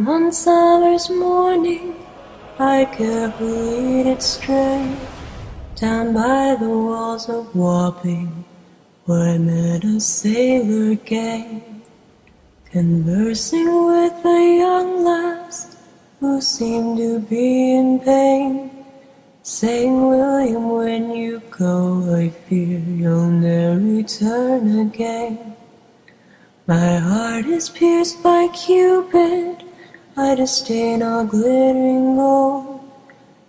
And one summer's morning, I carefully did stray down by the walls of Wapping, where I met a sailor gay, conversing with a young lass who seemed to be in pain, saying, William, when you go, I fear you'll ne'er return again. My heart is pierced by Cupid, I disdain all glittering gold.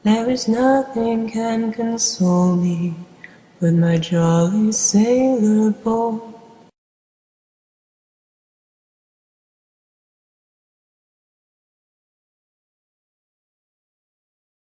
There is nothing can console me but my jolly sailor bold.